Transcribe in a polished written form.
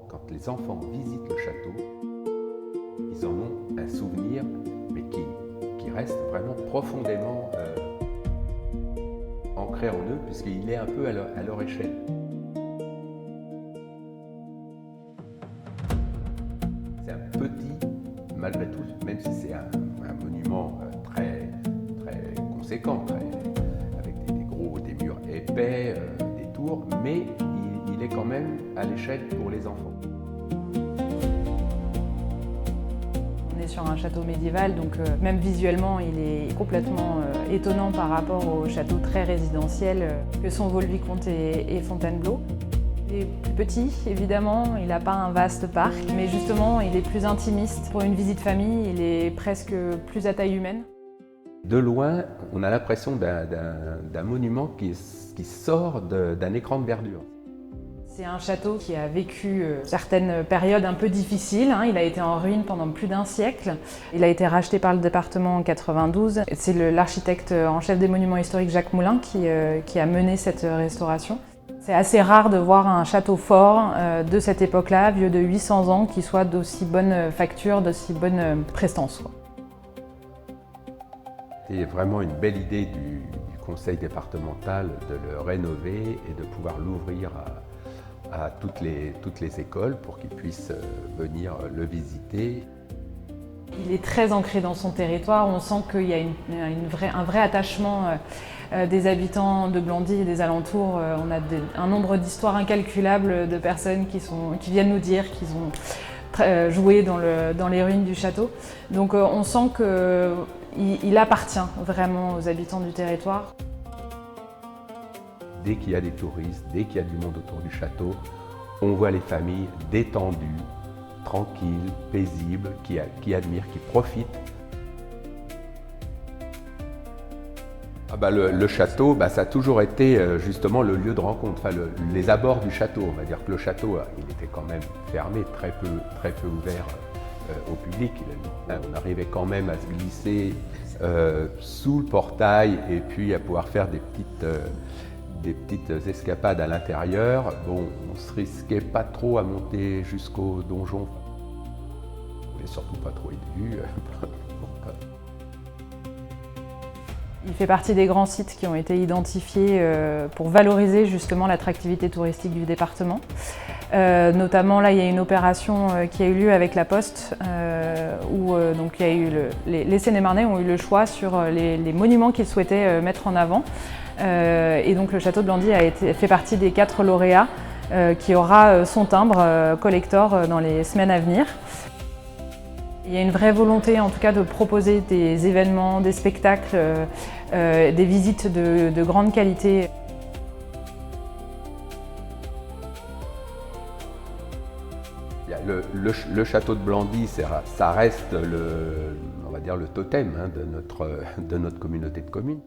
quand les enfants visitent le château, ils en ont un souvenir, mais qui reste vraiment profondément ancré en eux, puisqu'il est un peu à leur échelle. C'est un petit, malgré tout, même si c'est un monument très conséquent, avec des murs épais, des tours, mais il est quand même à l'échelle pour les enfants. On est sur un château médiéval, donc même visuellement, il est complètement étonnant par rapport au château très résidentiel que sont Vaux-le-Vicomte et Fontainebleau. Il est plus petit, évidemment, il n'a pas un vaste parc, mais justement, il est plus intimiste. Pour une visite famille, il est presque plus à taille humaine. De loin, on a l'impression d'un monument qui sort d'un écran de verdure. C'est un château qui a vécu certaines périodes un peu difficiles. Il a été en ruine pendant plus d'un siècle. Il a été racheté par le département en 92. C'est l'architecte en chef des monuments historiques Jacques Moulin qui a mené cette restauration. C'est assez rare de voir un château fort de cette époque-là, vieux de 800 ans, qui soit d'aussi bonne facture, d'aussi bonne prestance. C'est vraiment une belle idée du conseil départemental de le rénover et de pouvoir l'ouvrir à toutes les écoles pour qu'ils puissent venir le visiter. Il est très ancré dans son territoire, on sent qu'il y a un vrai attachement des habitants de Blandy et des alentours. On a un nombre d'histoires incalculables de personnes qui viennent nous dire qu'ils ont joué dans les ruines du château. Donc on sent qu'il appartient vraiment aux habitants du territoire. Dès qu'il y a des touristes, dès qu'il y a du monde autour du château, on voit les familles détendues, tranquilles, paisibles, qui admirent, qui profitent. Le château, ça a toujours été justement le lieu de rencontre, les abords du château. On va dire que le château, il était quand même fermé, très peu ouvert au public. On arrivait quand même à se glisser sous le portail et puis à pouvoir faire des petites escapades à l'intérieur. Bon, on ne se risquait pas trop à monter jusqu'au donjon. On ne voulait surtout pas trop être vu. Il fait partie des grands sites qui ont été identifiés pour valoriser justement l'attractivité touristique du département. Notamment là, il y a une opération qui a eu lieu avec la Poste où donc, il y a eu les Seine-et-Marnais ont eu le choix sur les monuments qu'ils souhaitaient mettre en avant. Et donc le château de Blandy fait partie des 4 lauréats qui aura son timbre collector dans les semaines à venir. Il y a une vraie volonté en tout cas de proposer des événements, des spectacles, des visites de grande qualité. Le château de Blandy, ça reste on va dire le totem de notre communauté de communes.